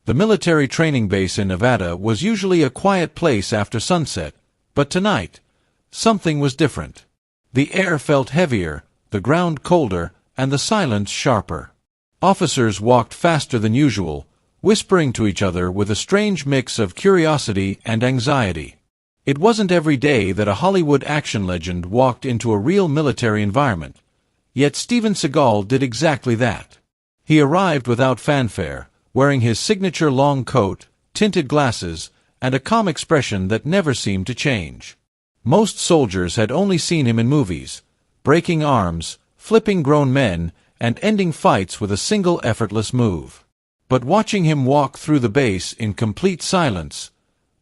The military training base in Nevada was usually a quiet place after sunset, but tonight, something was different. The air felt heavier, the ground colder, and the silence sharper. Officers walked faster than usual, whispering to each other with a strange mix of curiosity and anxiety. It wasn't every day that a Hollywood action legend walked into a real military environment, yet Steven Seagal did exactly that. He arrived without fanfare, wearing his signature long coat, tinted glasses, and a calm expression that never seemed to change. Most soldiers had only seen him in movies, breaking arms, flipping grown men, and ending fights with a single effortless move. But watching him walk through the base in complete silence,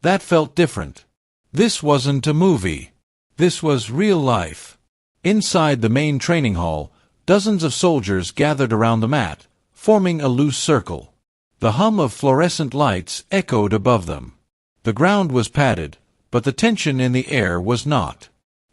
that felt different. This wasn't a movie. This was real life. Inside the main training hall, dozens of soldiers gathered around the mat, forming a loose circle. The hum of fluorescent lights echoed above them. The ground was padded, but the tension in the air was not.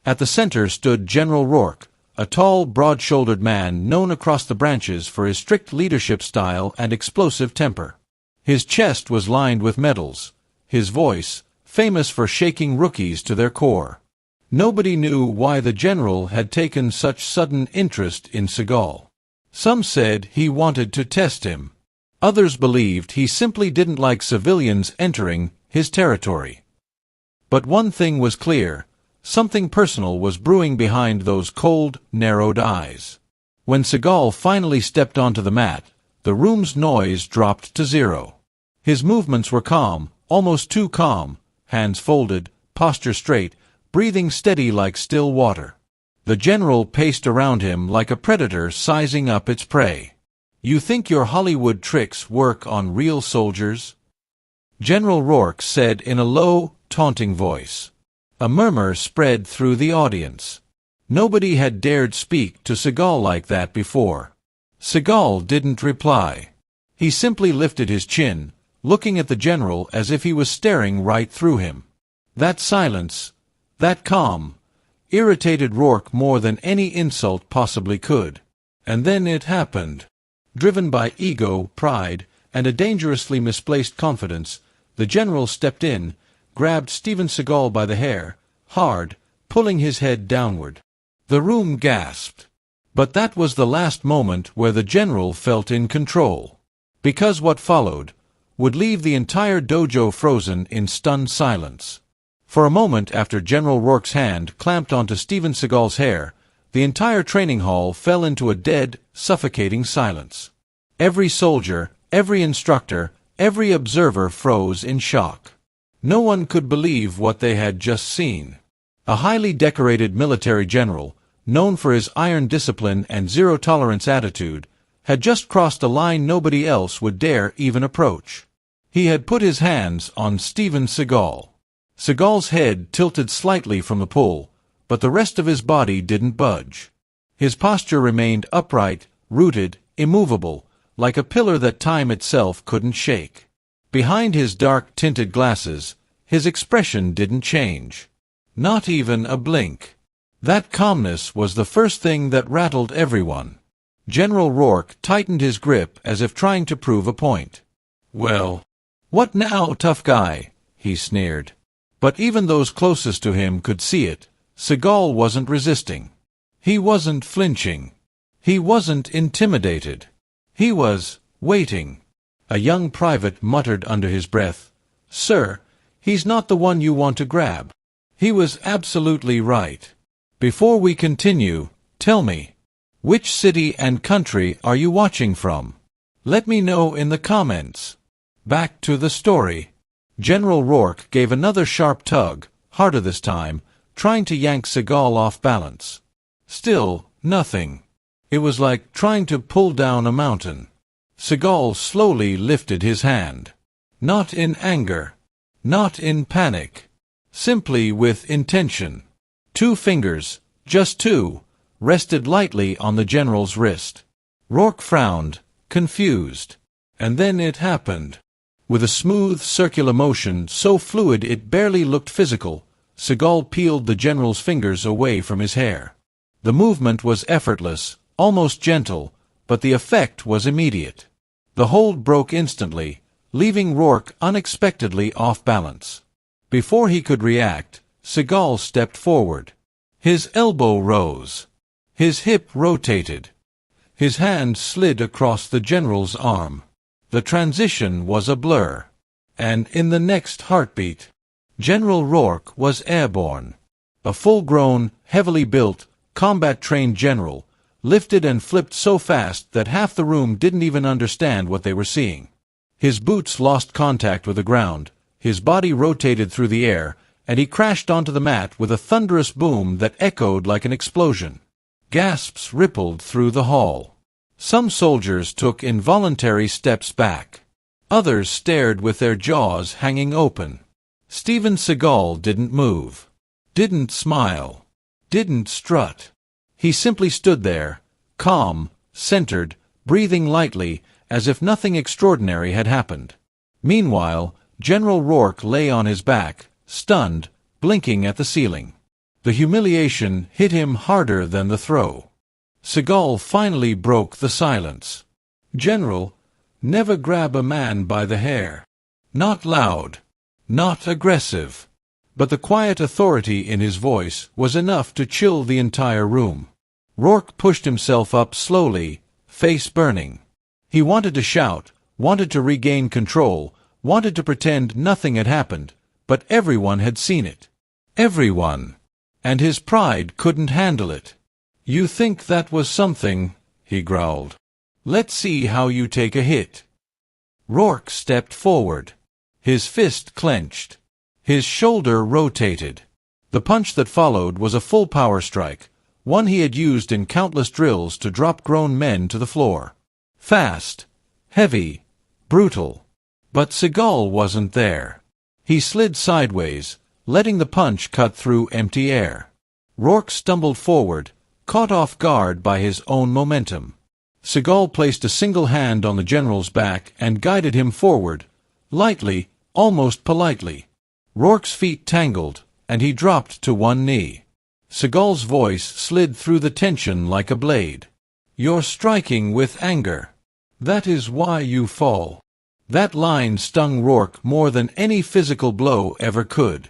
At the center stood General Rourke, a tall, broad-shouldered man known across the branches for his strict leadership style and explosive temper. His chest was lined with medals, his voice famous for shaking rookies to their core. Nobody knew why the general had taken such sudden interest in Seagal. Some said he wanted to test him. Others believed he simply didn't like civilians entering his territory. But one thing was clear: something personal was brewing behind those cold, narrowed eyes. When Seagal finally stepped onto the mat, the room's noise dropped to zero. His movements were calm, almost too calm, hands folded, posture straight, breathing steady like still water. The general paced around him like a predator sizing up its prey. "You think your Hollywood tricks work on real soldiers?" General Rourke said in a low, taunting voice. A murmur spread through the audience. Nobody had dared speak to Seagal like that before. Seagal didn't reply. He simply lifted his chin, looking at the general as if he was staring right through him. That silence, that calm, irritated Rourke more than any insult possibly could. And then it happened. Driven by ego, pride, and a dangerously misplaced confidence, the general stepped in, grabbed Steven Seagal by the hair, hard, pulling his head downward. The room gasped. But that was the last moment where the general felt in control. Because what followed would leave the entire dojo frozen in stunned silence. For a moment after General Rourke's hand clamped onto Steven Seagal's hair, the entire training hall fell into a dead, suffocating silence. Every soldier, every instructor, every observer froze in shock. No one could believe what they had just seen. A highly decorated military general, known for his iron discipline and zero-tolerance attitude, had just crossed a line nobody else would dare even approach. He had put his hands on Steven Seagal. Seagal's head tilted slightly from the pull, but the rest of his body didn't budge. His posture remained upright, rooted, immovable, like a pillar that time itself couldn't shake. Behind his dark-tinted glasses, his expression didn't change. Not even a blink. That calmness was the first thing that rattled everyone. General Rourke tightened his grip as if trying to prove a point. "Well, what now, tough guy?" he sneered. But even those closest to him could see it. Seagal wasn't resisting. He wasn't flinching. He wasn't intimidated. He was waiting. A young private muttered under his breath, "Sir, he's not the one you want to grab." He was absolutely right. "Before we continue, tell me, which city and country are you watching from? Let me know in the comments." Back to the story. General Rourke gave another sharp tug, harder this time, trying to yank Seagal off balance. Still, nothing. It was like trying to pull down a mountain. Seagal slowly lifted his hand. Not in anger. Not in panic. Simply with intention. 2 fingers, just 2, rested lightly on the general's wrist. Rourke frowned, confused. And then it happened. With a smooth, circular motion so fluid it barely looked physical, Seagal peeled the general's fingers away from his hair. The movement was effortless, almost gentle, but the effect was immediate. The hold broke instantly, leaving Rourke unexpectedly off balance. Before he could react, Seagal stepped forward. His elbow rose. His hip rotated. His hand slid across the general's arm. The transition was a blur. And in the next heartbeat, General Rourke was airborne. A full-grown, heavily built, combat-trained general, lifted and flipped so fast that half the room didn't even understand what they were seeing. His boots lost contact with the ground, his body rotated through the air, and he crashed onto the mat with a thunderous boom that echoed like an explosion. Gasps rippled through the hall. Some soldiers took involuntary steps back. Others stared with their jaws hanging open. Steven Seagal didn't move, didn't smile, didn't strut. He simply stood there, calm, centered, breathing lightly, as if nothing extraordinary had happened. Meanwhile, General Rourke lay on his back, stunned, blinking at the ceiling. The humiliation hit him harder than the throw. Seagal finally broke the silence. "General, never grab a man by the hair." Not loud, not aggressive, but the quiet authority in his voice was enough to chill the entire room. Rourke pushed himself up slowly, face burning. He wanted to shout, wanted to regain control, wanted to pretend nothing had happened, but everyone had seen it. Everyone. And his pride couldn't handle it. "You think that was something," he growled. "Let's see how you take a hit." Rourke stepped forward. His fist clenched. His shoulder rotated. The punch that followed was a full power strike, one he had used in countless drills to drop grown men to the floor. Fast, heavy, brutal. But Seagal wasn't there. He slid sideways, letting the punch cut through empty air. Rourke stumbled forward, caught off guard by his own momentum. Seagal placed a single hand on the general's back and guided him forward, lightly, almost politely. Rourke's feet tangled, and he dropped to one knee. Seagal's voice slid through the tension like a blade. "You're striking with anger. That is why you fall." That line stung Rourke more than any physical blow ever could.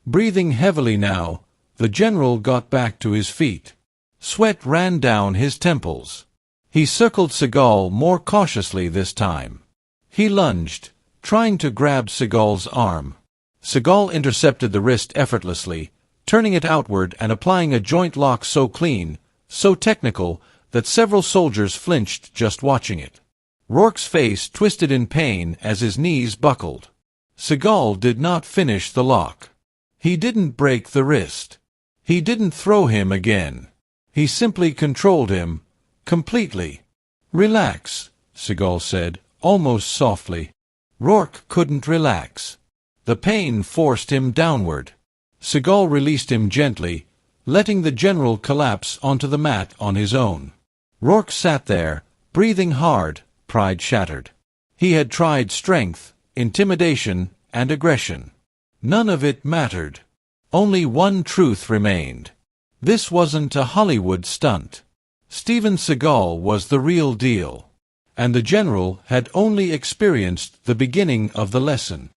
Breathing heavily now, the general got back to his feet. Sweat ran down his temples. He circled Seagal more cautiously this time. He lunged, trying to grab Seagal's arm. Seagal intercepted the wrist effortlessly, turning it outward and applying a joint lock so clean, so technical, that several soldiers flinched just watching it. Rourke's face twisted in pain as his knees buckled. Seagal did not finish the lock. He didn't break the wrist. He didn't throw him again. He simply controlled him, completely. "Relax," Seagal said, almost softly. Rourke couldn't relax. The pain forced him downward. Seagal released him gently, letting the general collapse onto the mat on his own. Rourke sat there, breathing hard, pride shattered. He had tried strength, intimidation, and aggression. None of it mattered. Only one truth remained. This wasn't a Hollywood stunt. Steven Seagal was the real deal. And the general had only experienced the beginning of the lesson.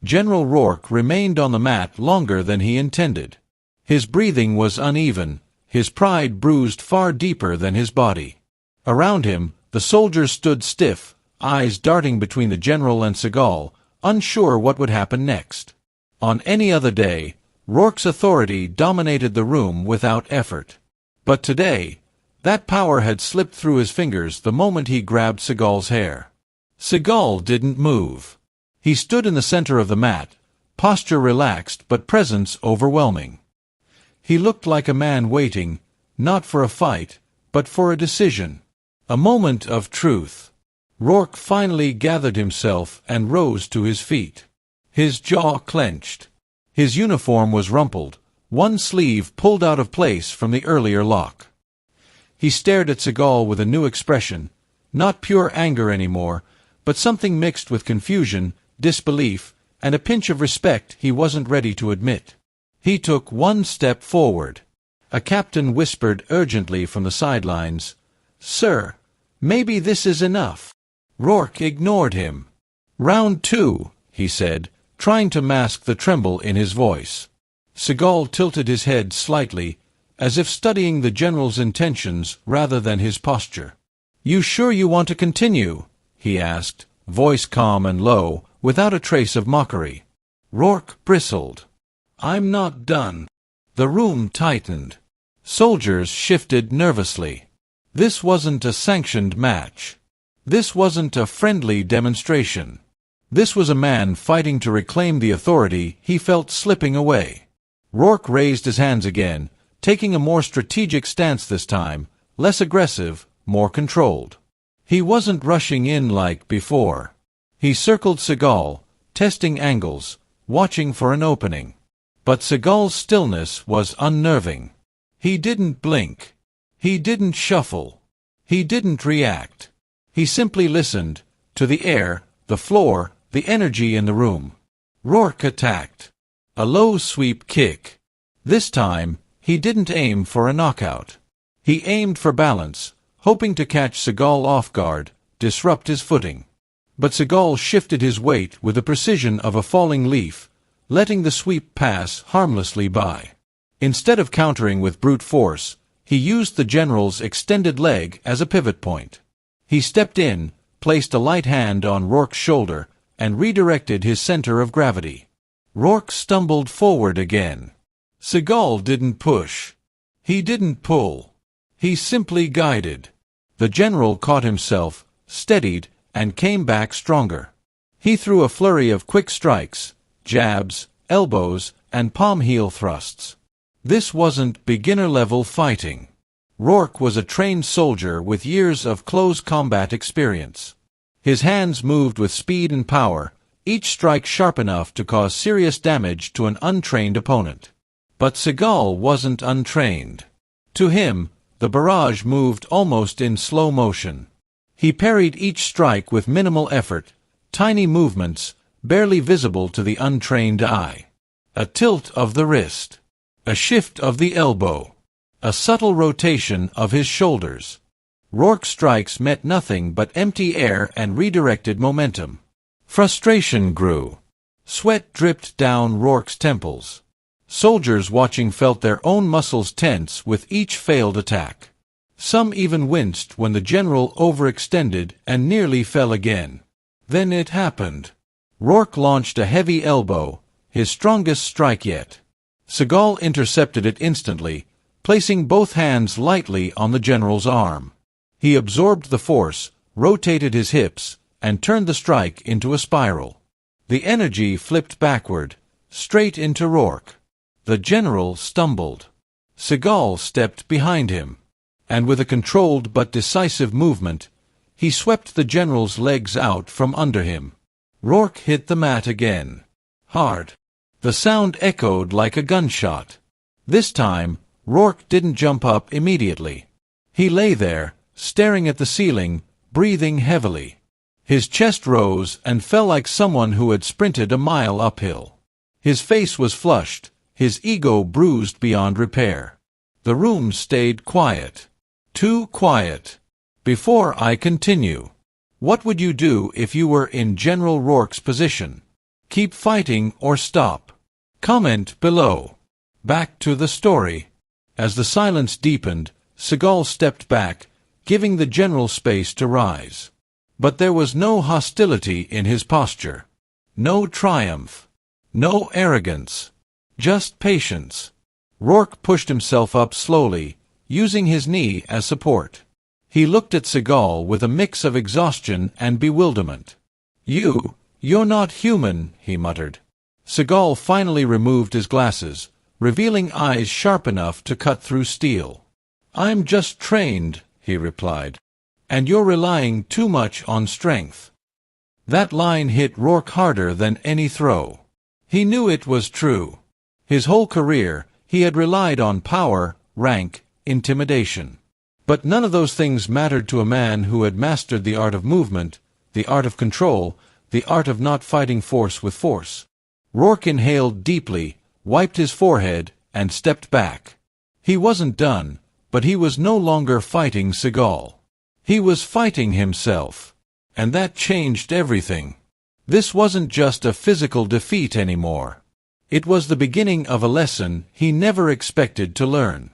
General Rourke remained on the mat longer than he intended. His breathing was uneven, his pride bruised far deeper than his body. Around him, the soldiers stood stiff, eyes darting between the general and Seagal, unsure what would happen next. On any other day, Rourke's authority dominated the room without effort. But today, that power had slipped through his fingers the moment he grabbed Seagal's hair. Seagal didn't move. He stood in the center of the mat, posture relaxed but presence overwhelming. He looked like a man waiting, not for a fight, but for a decision. A moment of truth. Rourke finally gathered himself and rose to his feet. His jaw clenched. His uniform was rumpled, one sleeve pulled out of place from the earlier lock. He stared at Seagal with a new expression, not pure anger anymore, but something mixed with confusion, disbelief, and a pinch of respect he wasn't ready to admit. He took one step forward. A captain whispered urgently from the sidelines, "Sir, maybe this is enough." Rourke ignored him. "Round 2, he said, trying to mask the tremble in his voice. Seagal tilted his head slightly, as if studying the general's intentions rather than his posture. "You sure you want to continue?" he asked, voice calm and low, without a trace of mockery. Rourke bristled. "I'm not done." The room tightened. Soldiers shifted nervously. This wasn't a sanctioned match. This wasn't a friendly demonstration. This was a man fighting to reclaim the authority he felt slipping away. Rourke raised his hands again, taking a more strategic stance this time, less aggressive, more controlled. He wasn't rushing in like before. He circled Seagal, testing angles, watching for an opening. But Seagal's stillness was unnerving. He didn't blink. He didn't shuffle. He didn't react. He simply listened, to the air, the floor, the energy in the room. Rourke attacked. A low sweep kick. This time, he didn't aim for a knockout. He aimed for balance, hoping to catch Seagal off guard, disrupt his footing. But Seagal shifted his weight with the precision of a falling leaf, letting the sweep pass harmlessly by. Instead of countering with brute force, he used the general's extended leg as a pivot point. He stepped in, placed a light hand on Rourke's shoulder, and redirected his center of gravity. Rourke stumbled forward again. Seagal didn't push. He didn't pull. He simply guided. The general caught himself, steadied, and came back stronger. He threw a flurry of quick strikes, jabs, elbows, and palm heel thrusts. This wasn't beginner-level fighting. Rourke was a trained soldier with years of close combat experience. His hands moved with speed and power, each strike sharp enough to cause serious damage to an untrained opponent. But Seagal wasn't untrained. To him, the barrage moved almost in slow motion. He parried each strike with minimal effort, tiny movements, barely visible to the untrained eye. A tilt of the wrist. A shift of the elbow. A subtle rotation of his shoulders. Rourke's strikes met nothing but empty air and redirected momentum. Frustration grew. Sweat dripped down Rourke's temples. Soldiers watching felt their own muscles tense with each failed attack. Some even winced when the general overextended and nearly fell again. Then it happened. Rourke launched a heavy elbow, his strongest strike yet. Seagal intercepted it instantly, placing both hands lightly on the general's arm. He absorbed the force, rotated his hips, and turned the strike into a spiral. The energy flipped backward, straight into Rourke. The general stumbled. Seagal stepped behind him, and with a controlled but decisive movement, he swept the general's legs out from under him. Rourke hit the mat again. Hard. The sound echoed like a gunshot. This time, Rourke didn't jump up immediately. He lay there, staring at the ceiling, breathing heavily. His chest rose and fell like someone who had sprinted a mile uphill. His face was flushed, his ego bruised beyond repair. The room stayed quiet. Too quiet. "Before I continue, what would you do if you were in General Rourke's position? Keep fighting or stop? Comment below." Back to the story. As the silence deepened, Seagal stepped back, giving the general space to rise. But there was no hostility in his posture. No triumph. No arrogance. Just patience. Rourke pushed himself up slowly, using his knee as support. He looked at Seagal with a mix of exhaustion and bewilderment. You're not human," he muttered. Seagal finally removed his glasses, revealing eyes sharp enough to cut through steel. "I'm just trained," he replied. "And you're relying too much on strength." That line hit Rourke harder than any throw. He knew it was true. His whole career, he had relied on power, rank, intimidation. But none of those things mattered to a man who had mastered the art of movement, the art of control, the art of not fighting force with force. Rourke inhaled deeply, wiped his forehead, and stepped back. He wasn't done, but he was no longer fighting Seagal. He was fighting himself. And that changed everything. This wasn't just a physical defeat anymore. It was the beginning of a lesson he never expected to learn.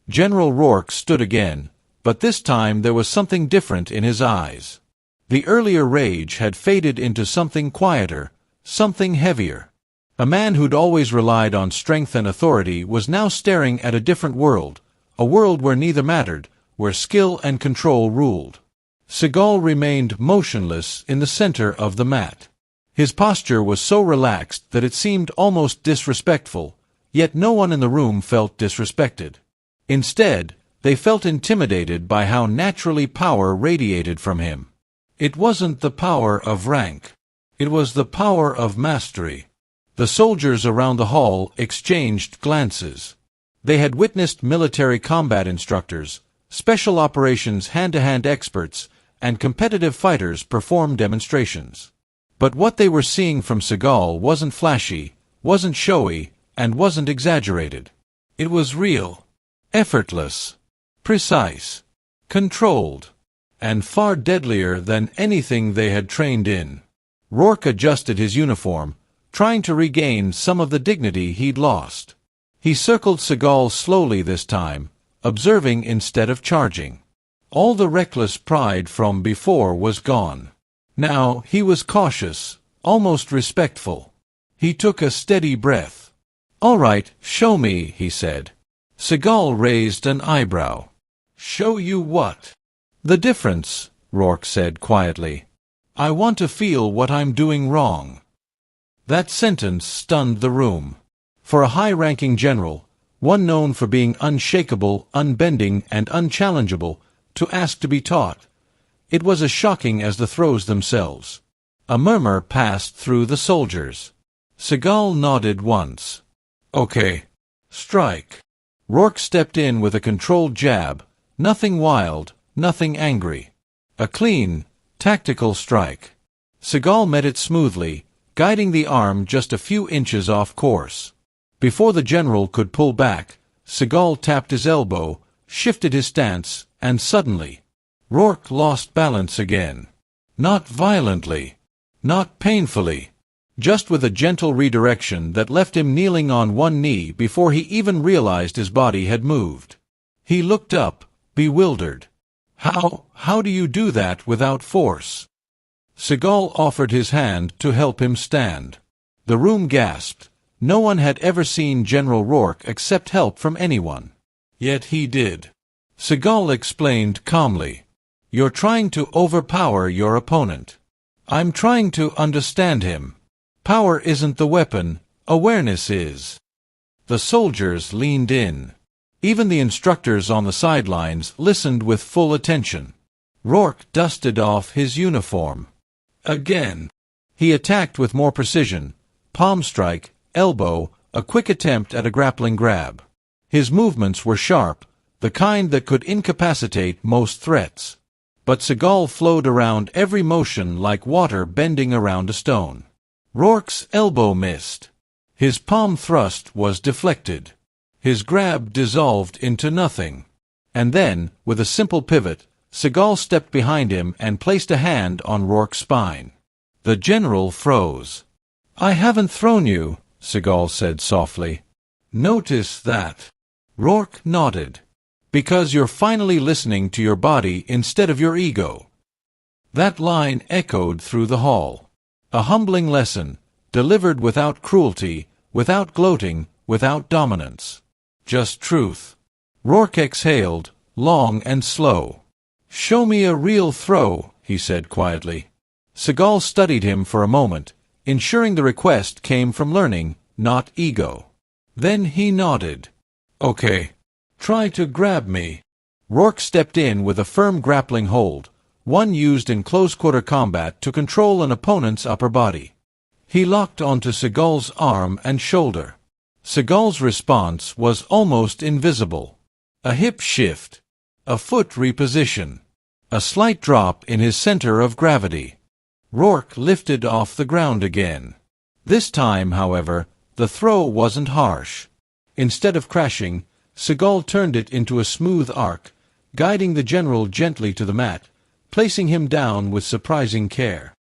General Rourke stood again, but this time there was something different in his eyes. The earlier rage had faded into something quieter, something heavier. A man who'd always relied on strength and authority was now staring at a different world, a world where neither mattered, where skill and control ruled. Seagal remained motionless in the center of the mat. His posture was so relaxed that it seemed almost disrespectful, yet no one in the room felt disrespected. Instead, they felt intimidated by how naturally power radiated from him. It wasn't the power of rank. It was the power of mastery. The soldiers around the hall exchanged glances. They had witnessed military combat instructors, special operations hand-to-hand experts, and competitive fighters perform demonstrations. But what they were seeing from Seagal wasn't flashy, wasn't showy, and wasn't exaggerated. It was real, effortless, precise, controlled, and far deadlier than anything they had trained in. Rourke adjusted his uniform, trying to regain some of the dignity he'd lost. He circled Seagal slowly this time, observing instead of charging. All the reckless pride from before was gone. Now he was cautious, almost respectful. He took a steady breath. "All right, show me," he said. Seagal raised an eyebrow. "Show you what?" "The difference," Rourke said quietly. "I want to feel what I'm doing wrong." That sentence stunned the room. For a high-ranking general, one known for being unshakable, unbending, and unchallengeable, to ask to be taught, it was as shocking as the throws themselves. A murmur passed through the soldiers. Seagal nodded once. "Okay. Strike." Rourke stepped in with a controlled jab, nothing wild, nothing angry. A clean, tactical strike. Seagal met it smoothly, guiding the arm just a few inches off course. Before the general could pull back, Seagal tapped his elbow, shifted his stance, and suddenly, Rourke lost balance again. Not violently, not painfully, just with a gentle redirection that left him kneeling on one knee before he even realized his body had moved. He looked up, bewildered. How do you do that without force?" Seagal offered his hand to help him stand. The room gasped. No one had ever seen General Rourke accept help from anyone. Yet he did. Seagal explained calmly, "You're trying to overpower your opponent. I'm trying to understand him. Power isn't the weapon, awareness is." The soldiers leaned in. Even the instructors on the sidelines listened with full attention. Rourke dusted off his uniform. Again. He attacked with more precision, palm strike, elbow, a quick attempt at a grappling grab. His movements were sharp, the kind that could incapacitate most threats. But Seagal flowed around every motion like water bending around a stone. Rourke's elbow missed. His palm thrust was deflected. His grab dissolved into nothing. And then, with a simple pivot, Seagal stepped behind him and placed a hand on Rourke's spine. The general froze. "I haven't thrown you," Seagal said softly. "Notice that." Rourke nodded. "Because you're finally listening to your body instead of your ego." That line echoed through the hall. A humbling lesson, delivered without cruelty, without gloating, without dominance. Just truth. Rourke exhaled, long and slow. "Show me a real throw," he said quietly. Seagal studied him for a moment, ensuring the request came from learning, not ego. Then he nodded. "Okay. Try to grab me." Rourke stepped in with a firm grappling hold, one used in close-quarter combat to control an opponent's upper body. He locked onto Seagal's arm and shoulder. Seagal's response was almost invisible. A hip shift, a foot reposition, a slight drop in his center of gravity. Rourke lifted off the ground again. This time, however, the throw wasn't harsh. Instead of crashing, Seagal turned it into a smooth arc, guiding the general gently to the mat, placing him down with surprising care.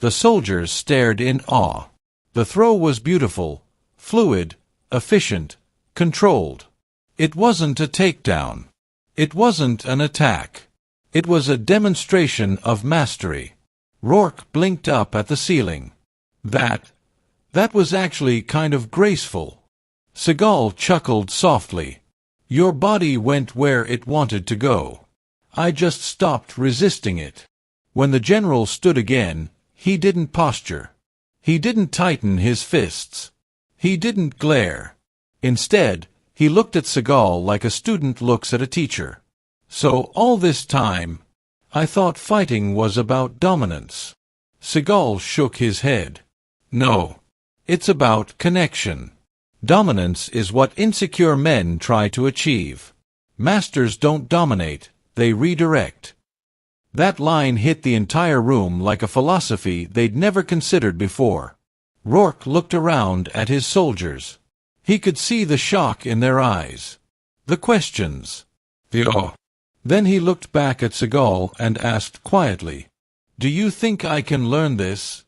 The soldiers stared in awe. The throw was beautiful, fluid, efficient, controlled. It wasn't a takedown. It wasn't an attack. It was a demonstration of mastery. Rourke blinked up at the ceiling. That was actually kind of graceful. Seagal chuckled softly. Your body went where it wanted to go. I just stopped resisting it. When the general stood again, he didn't posture. He didn't tighten his fists. He didn't glare. Instead, he looked at Seagal like a student looks at a teacher. So all this time, I thought fighting was about dominance. Seagal shook his head. No. It's about connection. Dominance is what insecure men try to achieve. Masters don't dominate, they redirect. That line hit the entire room like a philosophy they'd never considered before. Rourke looked around at his soldiers. He could see the shock in their eyes. The questions. The awe. Then he looked back at Seagal and asked quietly, "Do you think I can learn this?"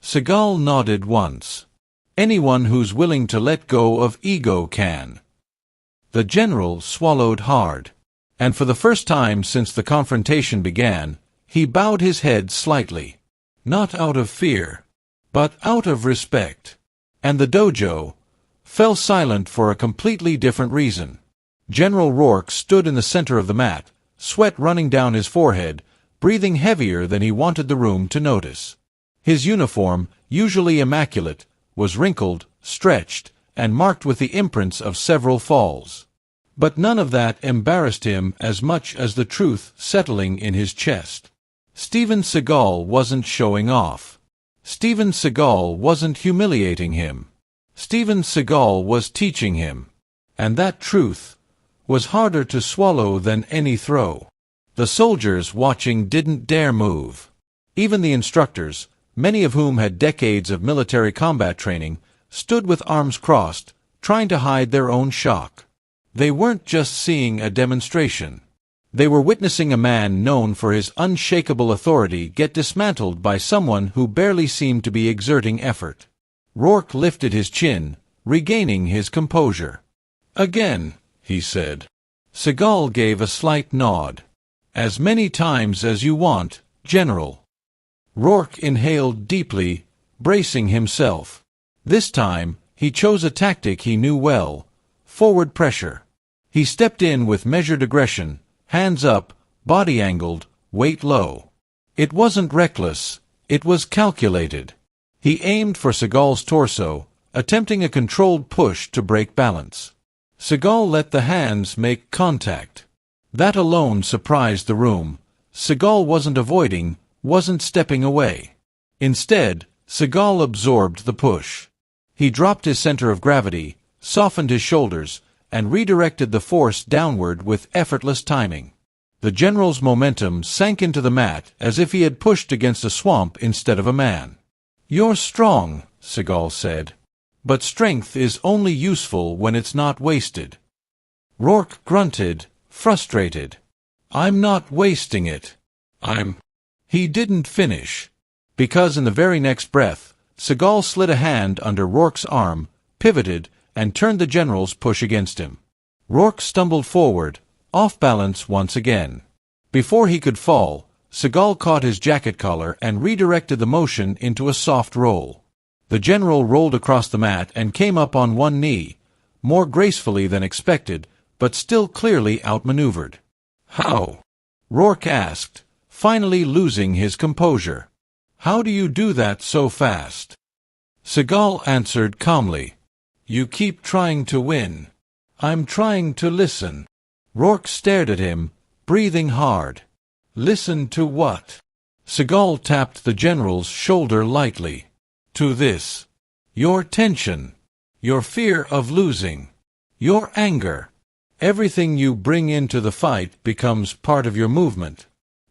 Seagal nodded once. Anyone who's willing to let go of ego can. The general swallowed hard. And for the first time since the confrontation began, he bowed his head slightly. Not out of fear, but out of respect. And the dojo fell silent for a completely different reason. General Rourke stood in the center of the mat, sweat running down his forehead, breathing heavier than he wanted the room to notice. His uniform, usually immaculate, was wrinkled, stretched, and marked with the imprints of several falls. But none of that embarrassed him as much as the truth settling in his chest. Steven Seagal wasn't showing off. Steven Seagal wasn't humiliating him. Steven Seagal was teaching him. And that truth was harder to swallow than any throw. The soldiers watching didn't dare move. Even the instructors, many of whom had decades of military combat training, stood with arms crossed, trying to hide their own shock. They weren't just seeing a demonstration. They were witnessing a man known for his unshakable authority get dismantled by someone who barely seemed to be exerting effort. Rourke lifted his chin, regaining his composure. "Again," he said. Seagal gave a slight nod. "As many times as you want, General." Rourke inhaled deeply, bracing himself. This time, he chose a tactic he knew well: forward pressure. He stepped in with measured aggression, hands up, body angled, weight low. It wasn't reckless, it was calculated. He aimed for Seagal's torso, attempting a controlled push to break balance. Seagal let the hands make contact. That alone surprised the room. Seagal wasn't avoiding, wasn't stepping away. Instead, Seagal absorbed the push. He dropped his center of gravity, softened his shoulders, and redirected the force downward with effortless timing. The general's momentum sank into the mat as if he had pushed against a swamp instead of a man. "You're strong," Seagal said. "But strength is only useful when it's not wasted." Rourke grunted, frustrated. "I'm not wasting it. He didn't finish. Because in the very next breath, Seagal slid a hand under Rourke's arm, pivoted, and turned the general's push against him. Rourke stumbled forward, off balance once again. Before he could fall, Seagal caught his jacket collar and redirected the motion into a soft roll. The general rolled across the mat and came up on one knee, more gracefully than expected, but still clearly outmaneuvered. "How?" Rourke asked, finally losing his composure. "How do you do that so fast?" Seagal answered calmly. "You keep trying to win. I'm trying to listen." Rourke stared at him, breathing hard. "Listen to what?" Seagal tapped the general's shoulder lightly. "To this. Your tension. Your fear of losing. Your anger. Everything you bring into the fight becomes part of your movement.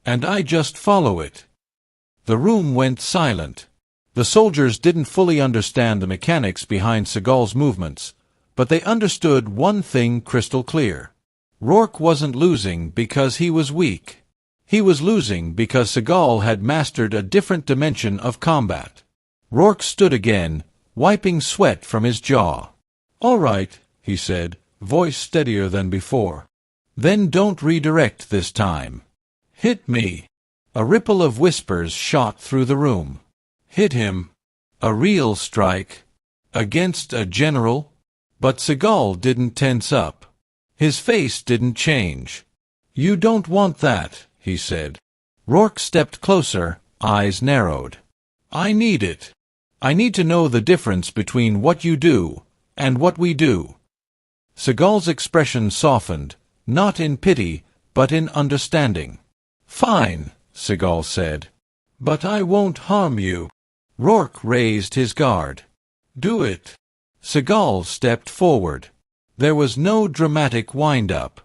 And I just follow it." The room went silent. The soldiers didn't fully understand the mechanics behind Seagal's movements, but they understood one thing crystal clear. Rourke wasn't losing because he was weak. He was losing because Seagal had mastered a different dimension of combat. Rourke stood again, wiping sweat from his jaw. "All right," he said, voice steadier than before. "Then don't redirect this time. Hit me." A ripple of whispers shot through the room. Hit him. A real strike. Against a general? But Seagal didn't tense up. His face didn't change. "You don't want that," he said. Rourke stepped closer, eyes narrowed. "I need it. I need to know the difference between what you do and what we do." Seagal's expression softened, not in pity, but in understanding. "Fine," Seagal said. "But I won't harm you." Rourke raised his guard. "Do it." Seagal stepped forward. There was no dramatic wind-up,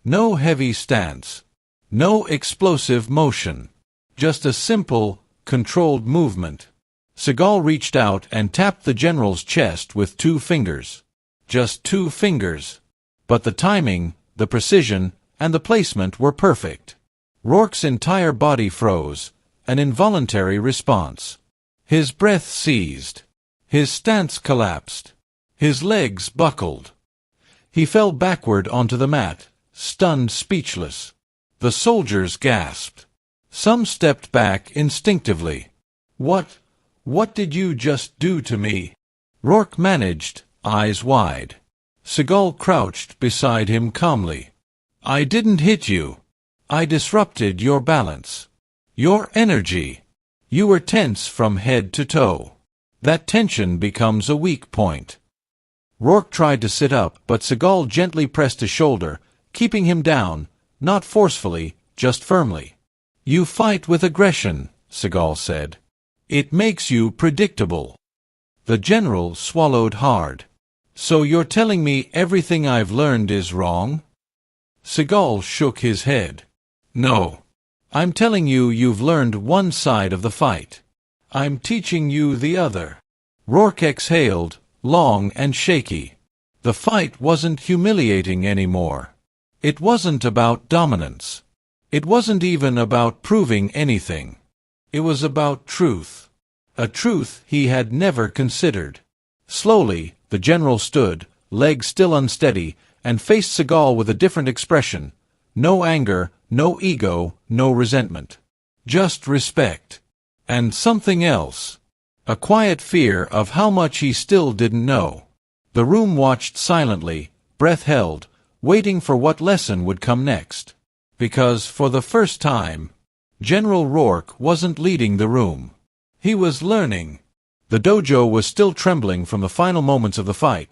no heavy stance, no explosive motion, just a simple, controlled movement. Seagal reached out and tapped the general's chest with 2 fingers. Just 2 fingers. But the timing, the precision, and the placement were perfect. Rourke's entire body froze, an involuntary response. His breath seized. His stance collapsed. His legs buckled. He fell backward onto the mat, stunned, speechless. The soldiers gasped. Some stepped back instinctively. What did you just do to me?" Rourke managed, eyes wide. Seagal crouched beside him calmly. "I didn't hit you. I disrupted your balance. Your energy. You were tense from head to toe. That tension becomes a weak point." Rourke tried to sit up, but Seagal gently pressed his shoulder, keeping him down, not forcefully, just firmly. "You fight with aggression," Seagal said. "It makes you predictable." The general swallowed hard. "So you're telling me everything I've learned is wrong?" Seagal shook his head. "No. I'm telling you you've learned one side of the fight. I'm teaching you the other." Rourke exhaled, long and shaky. The fight wasn't humiliating anymore. It wasn't about dominance. It wasn't even about proving anything. It was about truth. A truth he had never considered. Slowly, the general stood, legs still unsteady, and faced Seagal with a different expression. No anger, no ego, no resentment. Just respect. And something else. A quiet fear of how much he still didn't know. The room watched silently, breath held, waiting for what lesson would come next. Because, for the first time, General Rourke wasn't leading the room. He was learning. The dojo was still trembling from the final moments of the fight.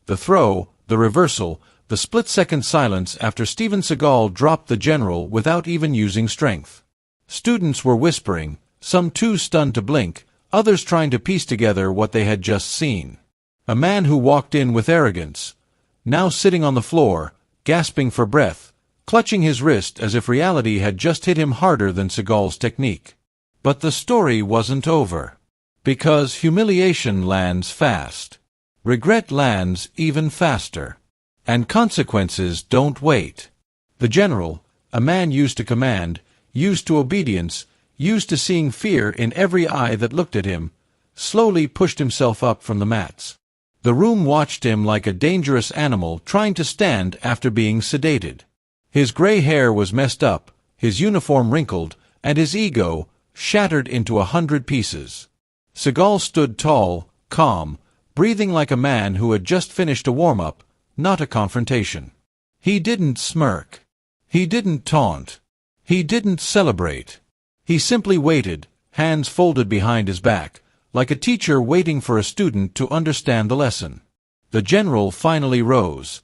The throw, the reversal, the split-second silence after Steven Seagal dropped the general without even using strength. Students were whispering, some too stunned to blink, others trying to piece together what they had just seen. A man who walked in with arrogance, now sitting on the floor, gasping for breath, clutching his wrist as if reality had just hit him harder than Seagal's technique. But the story wasn't over. Because humiliation lands fast. Regret lands even faster. And consequences don't wait. The general, a man used to command, used to obedience, used to seeing fear in every eye that looked at him, slowly pushed himself up from the mats. The room watched him like a dangerous animal trying to stand after being sedated. His gray hair was messed up, his uniform wrinkled, and his ego shattered into 100 pieces. Seagal stood tall, calm, breathing like a man who had just finished a warm-up, not a confrontation. He didn't smirk. He didn't taunt. He didn't celebrate. He simply waited, hands folded behind his back, like a teacher waiting for a student to understand the lesson. The general finally rose.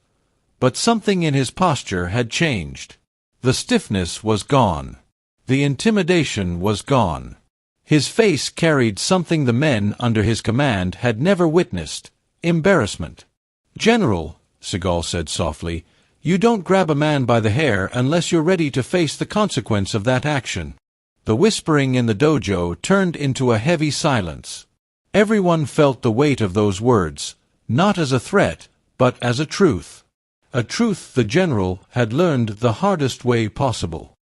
But something in his posture had changed. The stiffness was gone. The intimidation was gone. His face carried something the men under his command had never witnessed: embarrassment. "General," Seagal said softly, "you don't grab a man by the hair unless you're ready to face the consequence of that action." The whispering in the dojo turned into a heavy silence. Everyone felt the weight of those words, not as a threat, but as a truth. A truth the general had learned the hardest way possible.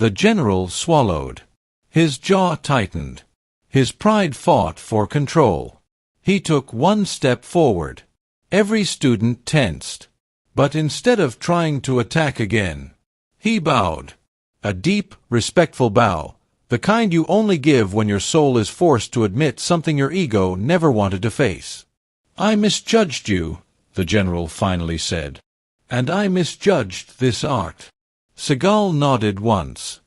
The general swallowed. His jaw tightened. His pride fought for control. He took one step forward. Every student tensed. But instead of trying to attack again, he bowed. A deep, respectful bow, the kind you only give when your soul is forced to admit something your ego never wanted to face. "I misjudged you," the general finally said. "And I misjudged this art." Seagal nodded once.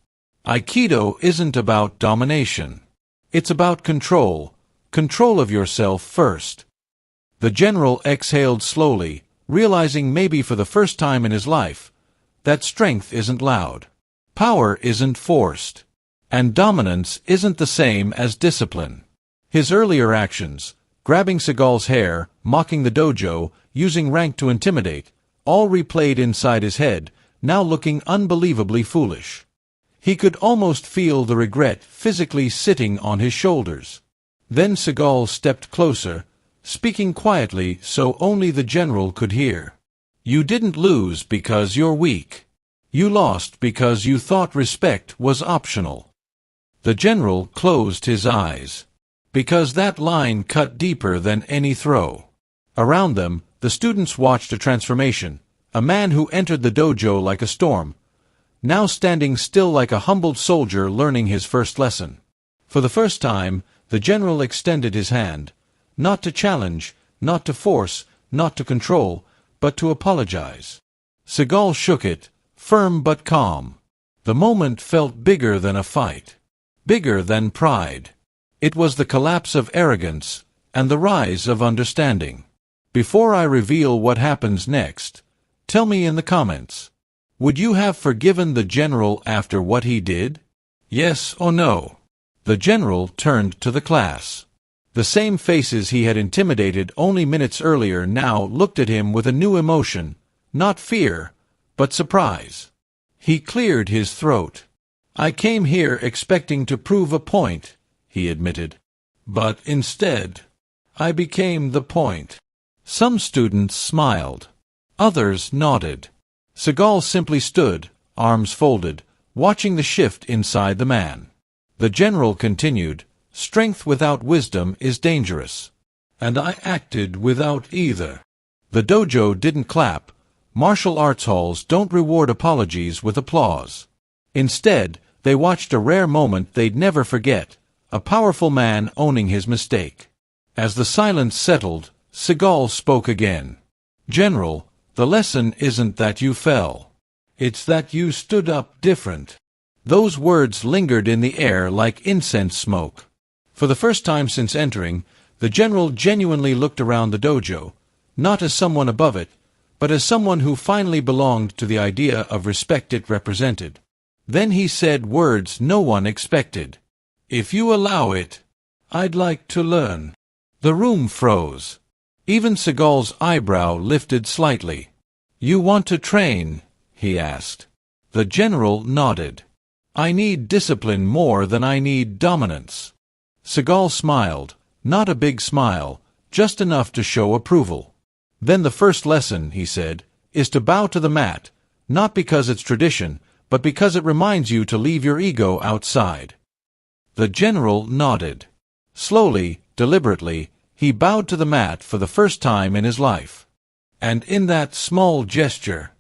Aikido isn't about domination. It's about control. Control of yourself first. The general exhaled slowly, realizing maybe for the first time in his life that strength isn't loud. Power isn't forced. And dominance isn't the same as discipline. His earlier actions, grabbing Seagal's hair, mocking the dojo, using rank to intimidate, all replayed inside his head, now looking unbelievably foolish. He could almost feel the regret physically sitting on his shoulders. Then Seagal stepped closer, speaking quietly so only the general could hear. "You didn't lose because you're weak. You lost because you thought respect was optional." The general closed his eyes. Because that line cut deeper than any throw. Around them, the students watched a transformation, a man who entered the dojo like a storm, now standing still like a humbled soldier learning his first lesson. For the first time, the general extended his hand, not to challenge, not to force, not to control, but to apologize. Seagal shook it, firm but calm. The moment felt bigger than a fight. Bigger than pride. It was the collapse of arrogance and the rise of understanding. Before I reveal what happens next, tell me in the comments. Would you have forgiven the general after what he did? Yes or no? The general turned to the class. The same faces he had intimidated only minutes earlier now looked at him with a new emotion, not fear, but surprise. He cleared his throat. "I came here expecting to prove a point," he admitted. "But instead, I became the point." Some students smiled. Others nodded. Seagal simply stood, arms folded, watching the shift inside the man. The general continued, "Strength without wisdom is dangerous. And I acted without either." The dojo didn't clap. Martial arts halls don't reward apologies with applause. Instead, they watched a rare moment they'd never forget, a powerful man owning his mistake. As the silence settled, Seagal spoke again. "General, the lesson isn't that you fell. It's that you stood up different." Those words lingered in the air like incense smoke. For the first time since entering, the general genuinely looked around the dojo, not as someone above it, but as someone who finally belonged to the idea of respect it represented. Then he said words no one expected. "If you allow it, I'd like to learn." The room froze. Even Seagal's eyebrow lifted slightly. "You want to train?" he asked. The general nodded. "I need discipline more than I need dominance." Seagal smiled, not a big smile, just enough to show approval. "Then the first lesson," he said, "is to bow to the mat, not because it's tradition, but because it reminds you to leave your ego outside." The general nodded. Slowly, deliberately, he bowed to the mat for the first time in his life. And in that small gesture,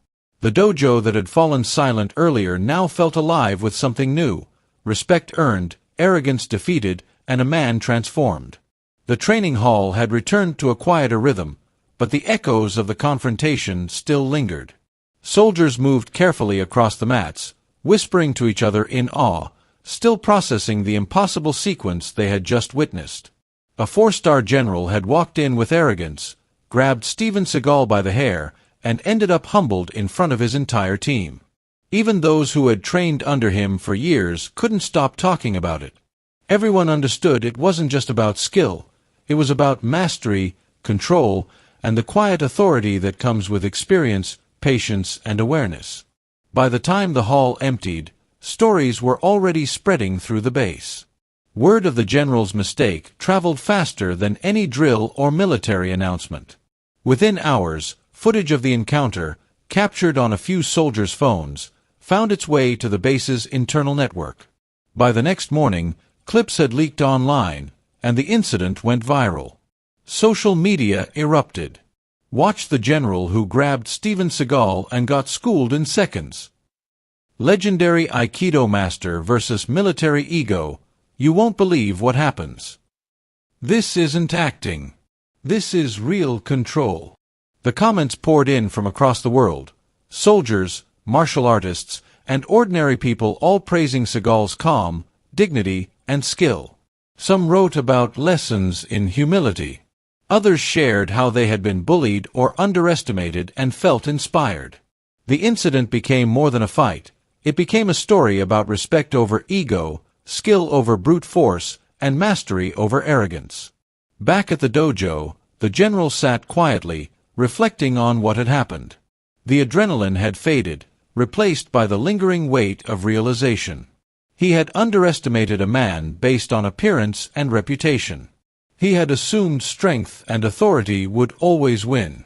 the dojo that had fallen silent earlier now felt alive with something new, respect earned, arrogance defeated, and a man transformed. The training hall had returned to a quieter rhythm, but the echoes of the confrontation still lingered. Soldiers moved carefully across the mats, whispering to each other in awe, still processing the impossible sequence they had just witnessed. A four-star general had walked in with arrogance, grabbed Steven Seagal by the hair, and ended up humbled in front of his entire team. Even those who had trained under him for years couldn't stop talking about it. Everyone understood it wasn't just about skill, it was about mastery, control, and the quiet authority that comes with experience, patience, and awareness. By the time the hall emptied, stories were already spreading through the base. Word of the general's mistake traveled faster than any drill or military announcement. Within hours, footage of the encounter, captured on a few soldiers' phones, found its way to the base's internal network. By the next morning, clips had leaked online, and the incident went viral. Social media erupted. Watch the general who grabbed Steven Seagal and got schooled in seconds. Legendary Aikido master versus military ego. You won't believe what happens. This isn't acting. This is real control. The comments poured in from across the world. Soldiers, martial artists, and ordinary people all praising Seagal's calm, dignity, and skill. Some wrote about lessons in humility. Others shared how they had been bullied or underestimated and felt inspired. The incident became more than a fight. It became a story about respect over ego, skill over brute force, and mastery over arrogance. Back at the dojo, the general sat quietly, reflecting on what had happened. The adrenaline had faded, replaced by the lingering weight of realization. He had underestimated a man based on appearance and reputation. He had assumed strength and authority would always win.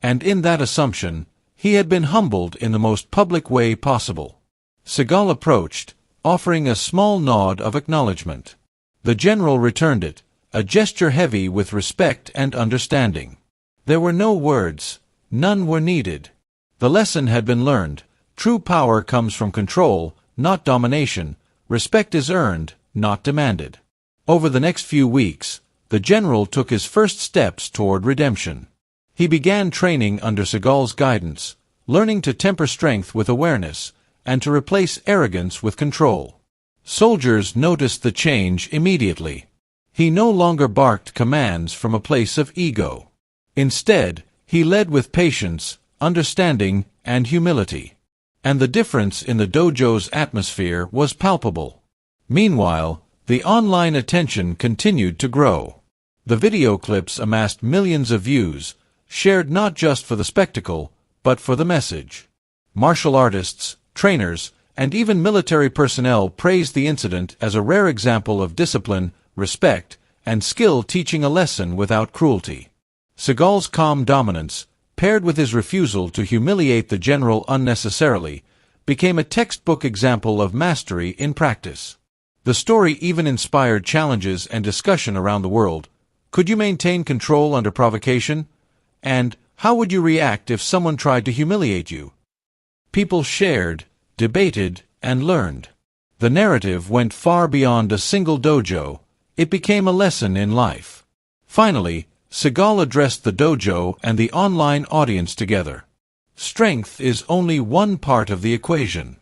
And in that assumption, he had been humbled in the most public way possible. Seagal approached, offering a small nod of acknowledgement. The general returned it, a gesture heavy with respect and understanding. There were no words, none were needed. The lesson had been learned. True power comes from control, not domination. Respect is earned, not demanded. Over the next few weeks, the general took his first steps toward redemption. He began training under Seagal's guidance, learning to temper strength with awareness, and to replace arrogance with control. Soldiers noticed the change immediately. He no longer barked commands from a place of ego. Instead, he led with patience, understanding, and humility. And the difference in the dojo's atmosphere was palpable. Meanwhile, the online attention continued to grow. The video clips amassed millions of views, shared not just for the spectacle, but for the message. Martial artists, trainers, and even military personnel praised the incident as a rare example of discipline, respect, and skill teaching a lesson without cruelty. Seagal's calm dominance, paired with his refusal to humiliate the general unnecessarily, became a textbook example of mastery in practice. The story even inspired challenges and discussion around the world. Could you maintain control under provocation? And how would you react if someone tried to humiliate you? People shared, debated, and learned. The narrative went far beyond a single dojo. It became a lesson in life. Finally, Seagal addressed the dojo and the online audience together. Strength is only one part of the equation.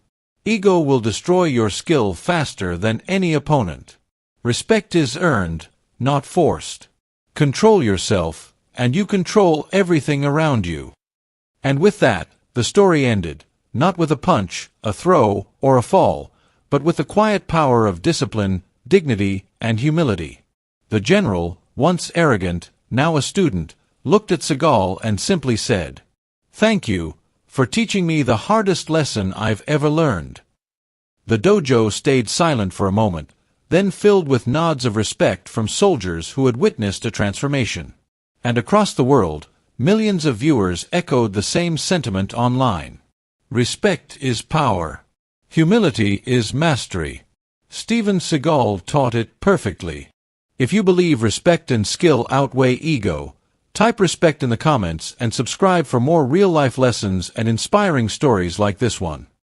Ego will destroy your skill faster than any opponent. Respect is earned, not forced. Control yourself, and you control everything around you. And with that, the story ended, not with a punch, a throw, or a fall, but with the quiet power of discipline, dignity, and humility. The general, once arrogant, now a student, looked at Seagal and simply said, "Thank you for teaching me the hardest lesson I've ever learned." The dojo stayed silent for a moment, then filled with nods of respect from soldiers who had witnessed a transformation. And across the world, millions of viewers echoed the same sentiment online. Respect is power. Humility is mastery. Steven Seagal taught it perfectly. If you believe respect and skill outweigh ego, type respect in the comments and subscribe for more real-life lessons and inspiring stories like this one.